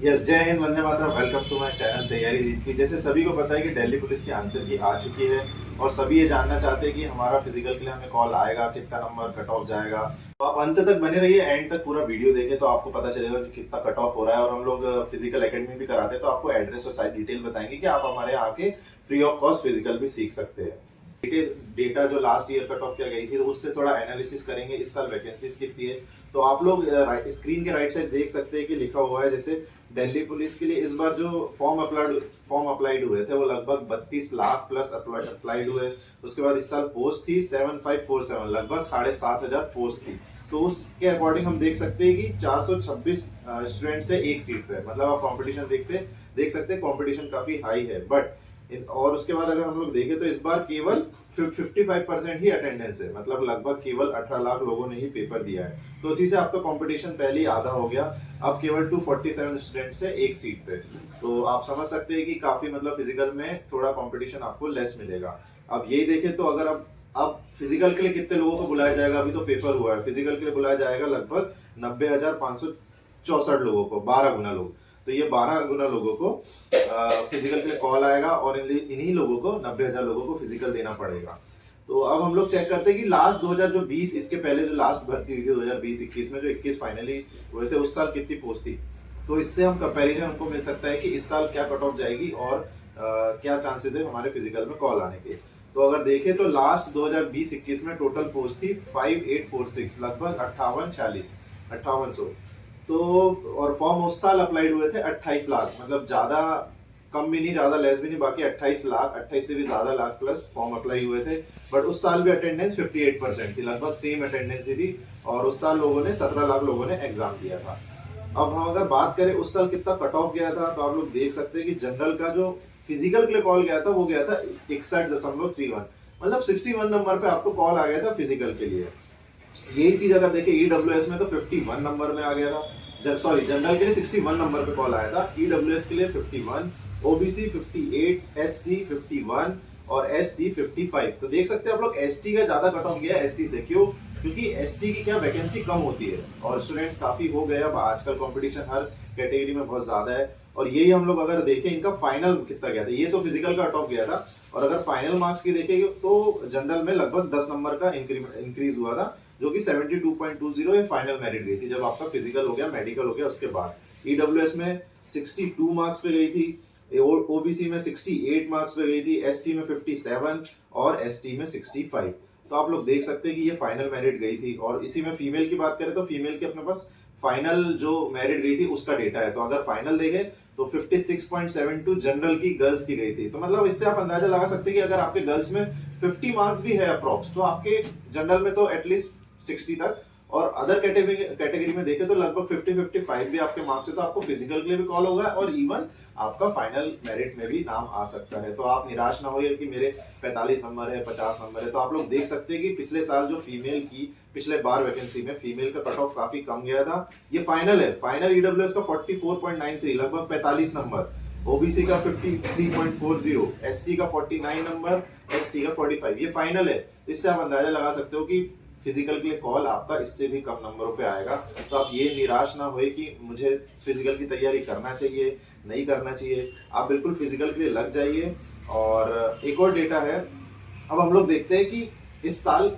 Yes, जय Hind, Vande Mataram. Welcome to my channel तैयारी जीत की। जैसे सभी को पता है कि दिल्ली पुलिस की आंसर की आ चुकी है और सभी ये जानना चाहते हैं कि हमारा फिजिकल के लिए हमें कॉल आएगा, कितना नंबर कट ऑफ जाएगा। तो आप अंत तक बने रहिए, एंड तक पूरा वीडियो देखें तो आपको पता चलेगा कि कितना कट ऑफ हो रहा है। और हम लोग फिजिकल एकेडमी भी कराते हैं, तो आपको एड्रेस और सारी डिटेल बताएंगे कि आप हमारे यहाँ आके फ्री ऑफ कॉस्ट फिजिकल भी सीख सकते हैं। डेटा जो लास्ट ईयर कट ऑफ किया गई थी, तो उससे थोड़ा एनालिसिस करेंगे इस साल वैकेंसीज कितनी है। तो आप लोग स्क्रीन के राइट साइड देख सकते हैं कि लिखा हुआ है, जैसे दिल्ली पुलिस के लिए इस बार जो फॉर्म अप्लाइड हुए थे वो लगभग 32 लाख प्लस अप्लाइड हुए। उसके बाद इस साल पोस्ट थी 7547, लगभग 7,500 पोस्ट थी। तो उसके अकॉर्डिंग हम देख सकते हैं कि 426 स्टूडेंट है एक सीट पे। मतलब आप कंपटीशन देख सकते हैं, कंपटीशन काफी हाई है। बट और उसके बाद अगर हम लोग देखें तो इस बार केवल 55% ही अटेंडेंस है। मतलब लगभग केवल 18 लाख लोगों ने ही पेपर दिया है। तो उसी से आपका कंपटीशन पहले ही आधा हो गया। अब केवल 247 स्टूडेंट्स है एक सीट पे। तो आप समझ सकते हैं कि काफी मतलब फिजिकल में थोड़ा कंपटीशन आपको लेस मिलेगा। अब यही देखें तो अगर अब फिजिकल के लिए कितने लोगों को बुलाया जाएगा, अभी तो पेपर हुआ है। फिजिकल के लिए बुलाया जाएगा लगभग 90,564 लोगों को, 12 गुना लोग। तो ये 12 गुना लोगों को फिजिकल के लिए कॉल आएगा और इन्हीं लोगों को 90,000 लोगों को फिजिकल देना पड़ेगा। तो अब हम लोग चेक करते हैं कि लास्ट 2020, इसके पहले जो लास्ट भर्ती हुई थी 2020-21 में, जो 21 फाइनली हुए थे, उस साल कितनी पोस्ट थी। तो इससे हम कंपैरिजन हमको मिल सकता है कि इस साल क्या कट ऑफ जाएगी और क्या चांसेस है हमारे फिजिकल में कॉल आने के। तो अगर देखें तो लास्ट 2020-21 में टोटल पोस्ट थी 5846, लगभग 5800। तो और फॉर्म उस साल अप्लाइड हुए थे 28 लाख, मतलब ज्यादा कम भी नहीं, ज्यादा लेस भी नहीं, बाकी 28 लाख, 28 से भी ज्यादा लाख प्लस फॉर्म अप्लाई हुए थे। बट उस साल भी अटेंडेंस 58% थी, लगभग सेम अटेंडेंस थी। और उस साल लोगों ने 17 लाख लोगों ने एग्जाम दिया था। अब हम अगर बात करें उस साल कितना कट ऑफ गया था, तो आप लोग देख सकते हैं कि जनरल का जो फिजिकल के लिए कॉल गया था वो गया था 61.31, मतलब 61 नंबर पे आपको कॉल आ गया था फिजिकल के लिए। यही चीज अगर देखें ईडब्ल्यूएस में तो 51 नंबर में आ गया था। जनरल के लिए 61 नंबर पे कॉल आया था, ईडब्ल्यूएस के लिए 51, ओबीसी 58, एससी 51 और एसटी 55। तो देख सकते हैं आप लोग एसटी का ज्यादा कट ऑफ गया है एससी से। क्यों? क्योंकि एसटी की क्या वैकेंसी कम होती है और स्टूडेंट्स काफी हो गए। अब आजकल कंपटीशन हर कैटेगरी में बहुत ज्यादा है। और यही हम लोग अगर देखें इनका फाइनल कितना गया था, ये तो फिजिकल का कट ऑफ गया था। और अगर फाइनल मार्क्स की देखेंगे तो जनरल में लगभग 10 नंबर का इंक्रीज हुआ था, जो कि 72.20 ये फाइनल मेरिट गई थी जब आपका फिजिकल हो गया, मेडिकल हो गया। उसके बाद ईडब्ल्यूएस में 62 मार्क्स पे गई थी, ओबीसी में 68 मार्क्स पे गई थी, एससी में 57 और एसटी में 65। तो आप लोग देख सकते हैं कि ये फाइनल मेरिट गई थी। और इसी में फीमेल की बात करें तो फीमेल के अपने पास फाइनल जो मेरिट गई थी उसका डेटा है। तो अगर फाइनल देखें तो 56.72 जनरल की गर्ल्स की गई थी। तो मतलब इससे आप अंदाजा लगा सकते हैं कि अगर आपके गर्ल्स में 50 मार्क्स भी है अप्रोक्स, तो आपके जनरल में तो एटलीस्ट 60 तक। और अदर कैटेगरी में देखें तो लगभग 50-55 भी आपके मार्क्स है। तो आपको फिजिकल के लिए भी कॉल होगा और इवन आपका फाइनल मेरिट में भी नाम आ सकता है। तो आप निराश ना होइए कि मेरे 45 नंबर है, 50 नंबर है। तो आप लोग देख सकते हैं कि पिछले साल जो फीमेल की पिछले बार वैकेंसी में फीमेल का कट ऑफ काफी कम गया था। ये फाइनल है, फाइनल ईडब्ल्यूएस का 44.93, लगभग 45 नंबर, ओबीसी का 53.40, एससी का 49 नंबर, एसटी का 45, ये फाइनल है। इससे आप अंदाजा लगा सकते हो कि फिजिकल के लिए कॉल आपका इससे भी कम नंबरों पे आएगा। तो आप ये निराश ना होए कि मुझे फिजिकल की तैयारी करना चाहिए, नहीं करना चाहिए। आप बिल्कुल फिजिकल के लिए लग जाइए। और एक और डेटा है, अब हम लोग देखते हैं कि इस साल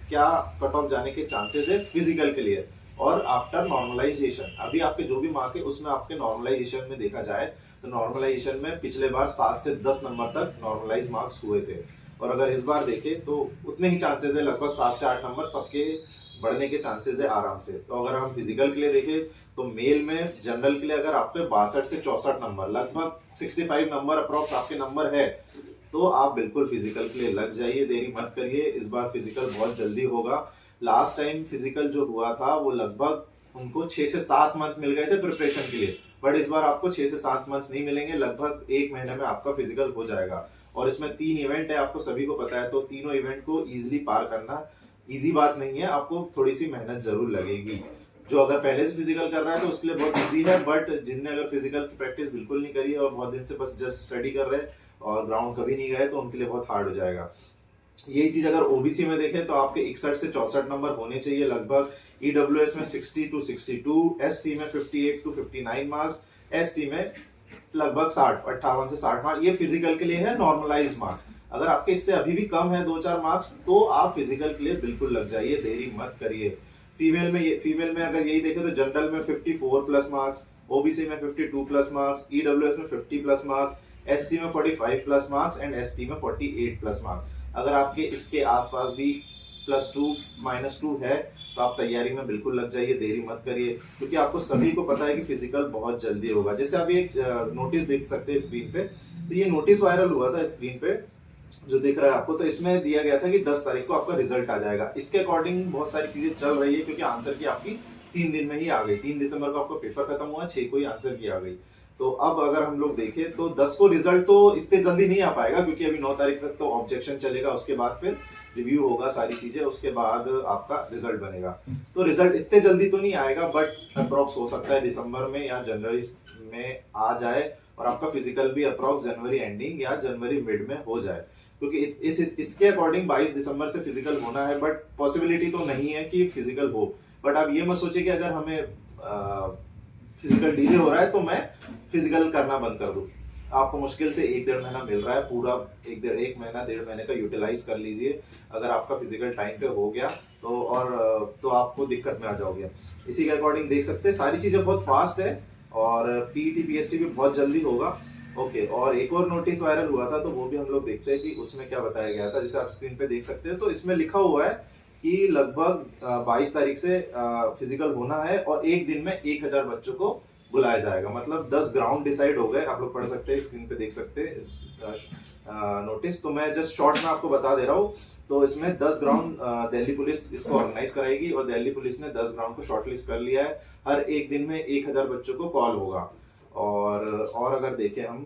क्या कट ऑफ जाने के चांसेस है फिजिकल के लिए। और आफ्टर नॉर्मलाइजेशन, अभी आपके जो भी मार्क है उसमें आपके नॉर्मलाइजेशन में देखा जाए तो नॉर्मलाइजेशन में पिछले बार 7 से 10 नंबर तक नॉर्मलाइज मार्क्स हुए थे। और अगर इस बार देखें तो उतने ही चांसेस है, लगभग 7 से 8 नंबर सबके बढ़ने के चांसेस है आराम से। तो अगर हम फिजिकल के लिए देखें तो मेल में जनरल के लिए अगर आपके 62 से 64 नंबर, लगभग 65 नंबर अप्रोक्स आपके नंबर है, तो आप बिल्कुल फिजिकल के लिए लग जाइए, देरी मत करिए। इस बार फिजिकल बहुत जल्दी होगा। लास्ट टाइम फिजिकल जो हुआ था वो लगभग उनको 6 से 7 मंथ मिल गए थे प्रिपरेशन के लिए। बट इस बार आपको 6 से 7 मंथ नहीं मिलेंगे, लगभग 1 महीने में आपका फिजिकल हो जाएगा। और इसमें 3 इवेंट है, आपको सभी को पता है। तो तीनों इवेंट को इजीली पार करना इजी बात नहीं है, आपको थोड़ी सी मेहनत जरूर लगेगी। जो अगर पहले से फिजिकल कर रहा है तो उसके लिए बहुत इजी है। बट जिनने अगर फिजिकल की प्रैक्टिस बिल्कुल नहीं करी है और बहुत दिन से बस जस्ट स्टडी कर रहे हैं और ग्राउंड कभी नहीं गए, तो उनके लिए बहुत हार्ड हो जाएगा। यही चीज अगर ओबीसी में देखें तो आपके 61 से 64 नंबर होने चाहिए लगभग, ईडब्ल्यूएस में 60 to 62, एससी में 58 to 59 मार्क्स, एसटी में लगभग 58 से 60 मार्क, ये फिजिकल के लिए है नॉर्मलाइज्ड मार्क। अगर आपके इससे अभी भी कम है 2-4 मार्क्स तो आप फिजिकल के लिए बिल्कुल लग जाइए, देरी मत करिए। फीमेल में अगर यही देखें तो जनरल में 54 प्लस मार्क्स, ओबीसी में 52 प्लस मार्क्स, ईडब्ल्यूएस में 50 प्लस मार्क्स, एससी में 45 प्लस मार्क्स एंड एसटी में 48 प्लस मार्क्स। अगर आपके इसके आसपास भी +2 -2 है तो आप तैयारी में बिल्कुल लग जाइए, देरी मत करिए, क्योंकि आपको सभी को पता है कि फिजिकल बहुत जल्दी होगा। जैसे आप एक नोटिस देख सकते हैं स्क्रीन पे, तो ये नोटिस वायरल हुआ था स्क्रीन पे जो दिख रहा है आपको, तो इसमें दिया गया था कि 10 तारीख को आपका रिजल्ट आ जाएगा। इसके अकॉर्डिंग बहुत सारी चीजें चल रही है, क्योंकि आंसर की आपकी 3 दिन में ही आ गई। 3 दिसंबर को आपका पेपर खत्म हुआ, 6 को ही आंसर की आ गई। तो अब अगर हम लोग देखें तो 10 को रिजल्ट तो इतने जल्दी नहीं आ पाएगा, क्योंकि अभी 9 तारीख तक तो ऑब्जेक्शन चलेगा, उसके बाद फिर रिव्यू होगा सारी चीजें, उसके बाद आपका रिजल्ट बनेगा। तो रिजल्ट इतने जल्दी तो नहीं आएगा, बट अप्रॉक्स हो सकता है दिसंबर में या जनवरी में आ जाए, और आपका फिजिकल भी अप्रॉक्स जनवरी एंडिंग या जनवरी मिड में हो जाए, क्योंकि इसके अकॉर्डिंग 22 दिसंबर से फिजिकल होना है, बट पॉसिबिलिटी तो नहीं है कि फिजिकल हो। बट आप ये मत सोचिए कि अगर हमें फिजिकल डिले हो रहा है तो मैं फिजिकल करना बंद कर दूं। आपको मुश्किल से 1-1.5 महीना मिल रहा है, पूरा 1 महीना 1.5 महीने का यूटिलाइज कर लीजिए। अगर आपका फिजिकल टाइम पे हो गया तो आपको दिक्कत में आ जाओगे। इसी के अकॉर्डिंग देख सकते हैं सारी चीजें बहुत फास्ट है, और पीईटी पीएसटी भी बहुत जल्दी होगा। ओके, और एक और नोटिस वायरल हुआ था, तो वो भी हम लोग देखते हैं कि उसमें क्या बताया गया था। जैसे आप स्क्रीन पे देख सकते हैं, तो इसमें लिखा हुआ है कि लगभग 22 तारीख से फिजिकल होना है, और एक दिन में 1000 बच्चों को बुलाया जाएगा। मतलब 10 ग्राउंड डिसाइड हो गए, आप लोग पढ़ सकते हैं, स्क्रीन पे देख सकते हैं नोटिस। तो मैं जस्ट शॉर्ट में आपको बता दे रहा हूँ। तो इसमें 10 ग्राउंड दिल्ली पुलिस इसको ऑर्गेनाइज कराएगी, और दिल्ली पुलिस ने 10 ग्राउंड को शॉर्टलिस्ट कर लिया है। हर एक दिन में 1000 बच्चों को कॉल होगा। और अगर देखें हम,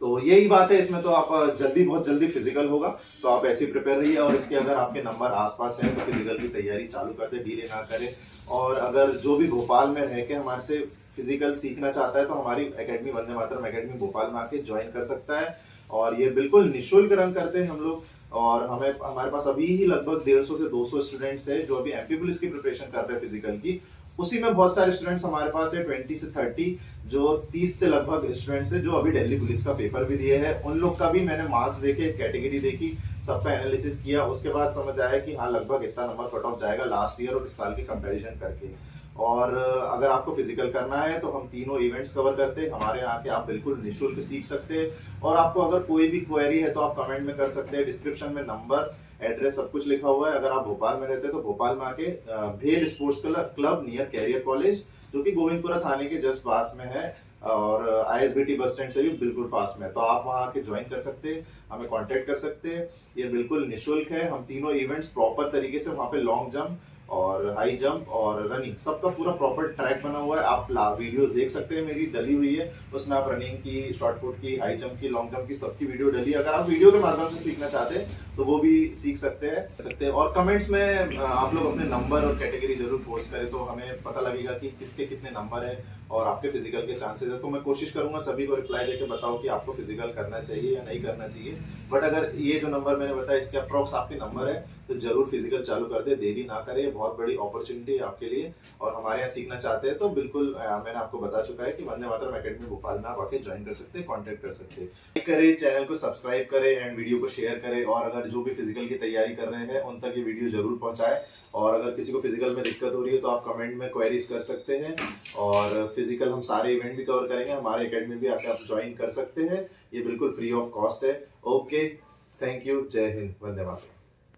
तो यही बात है इसमें, तो आप बहुत जल्दी फिजिकल होगा, तो आप ऐसे प्रिपेयर रहिए। और इसके अगर आपके नंबर आसपास है तो फिजिकल की तैयारी चालू कर दे, डिले ना करें। और अगर जो भी भोपाल में रह के हमारे से फिजिकल सीखना चाहता है तो हमारी एकेडमी वंदे मातरम एकेडमी भोपाल में आके ज्वाइन कर सकता है, और ये बिल्कुल निःशुल्क रन करते हैं हम लोग। और हमारे पास अभी ही लगभग 150 से 200 स्टूडेंट्स है जो अभी एमपी पुलिस की प्रिपरेशन कर रहे हैं फिजिकल की। उसी में बहुत सारे स्टूडेंट्स हमारे पास है 20 से 30, जो 30 से लगभग स्टूडेंट्स है जो अभी दिल्ली पुलिस का पेपर भी दिए हैं। उन लोग का भी मैंने मार्क्स देखे, कैटेगरी देखी, सबका एनालिसिस किया, उसके बाद समझ आया कि हाँ लगभग इतना नंबर कट ऑफ जाएगा लास्ट ईयर और इस साल के कंपैरिजन करके। और अगर आपको फिजिकल करना है तो हम तीनों इवेंट्स कवर करते हैं, हमारे यहाँ के आप बिल्कुल निःशुल्क सीख सकते हैं। और आपको अगर कोई भी क्वेरी है तो आप कमेंट में कर सकते हैं, डिस्क्रिप्शन में नंबर एड्रेस सब कुछ लिखा हुआ है। अगर आप भोपाल में रहते हैं तो भोपाल में आके भेल sports club near career college, जो कि गोविंदपुरा थाने के जस्ट पास में है, और आईएसबीटी बस स्टैंड से भी बिल्कुल पास में है, तो आप वहां आके ज्वाइन कर सकते हैं, हमें कांटेक्ट कर सकते हैं। ये बिल्कुल निःशुल्क है। हम तीनों इवेंट्स प्रॉपर तरीके से, वहां पे लॉन्ग जंप और हाई जंप और रनिंग सबका पूरा प्रॉपर ट्रैक बना हुआ है। आप वीडियोस देख सकते हैं, मेरी डली हुई है, उसमें आप रनिंग की, शॉर्टपुट की, हाई जंप की, लॉन्ग जंप की सबकी वीडियो डली है। अगर आप वीडियो के माध्यम से सीखना चाहते हैं तो वो भी सीख सकते हैं। और कमेंट्स में आप लोग अपने नंबर और कैटेगरी जरूर पोस्ट करें, तो हमें पता लगेगा कि किसके कितने नंबर है और आपके फिजिकल के चांसेस है। तो मैं कोशिश करूंगा सभी को रिप्लाई देके बताओ कि आपको फिजिकल करना चाहिए या नहीं करना चाहिए। बट अगर ये जो नंबर मैंने बताया इसके अप्रॉक्स आपके नंबर है तो जरूर फिजिकल चालू कर दे, देरी ना करें, बहुत बड़ी अपॉर्चुनिटी है आपके लिए। और हमारे यहाँ सीखना चाहते हैं तो बिल्कुल मैंने आपको बता चुका है कि वंदे मातरम एकेडमी भोपाल में आप आके ज्वाइन कर सकते हैं, कॉन्टेक्ट कर सकते हैं। लाइक करें, चैनल को सब्सक्राइब करें एंड वीडियो को शेयर करें। और अगर जो भी फिजिकल की तैयारी कर रहे हैं उन तक ये वीडियो जरूर पहुंचाएं। और अगर किसी को फिजिकल में दिक्कत हो रही है तो आप कमेंट में क्वेरीज कर सकते हैं। और फिजिकल हम सारे इवेंट भी कवर करेंगे, हमारे एकेडमी भी आके आप ज्वाइन कर सकते हैं, ये बिल्कुल फ्री ऑफ कॉस्ट है। ओके, थैंक यू, जय हिंद, वंदे मातरम।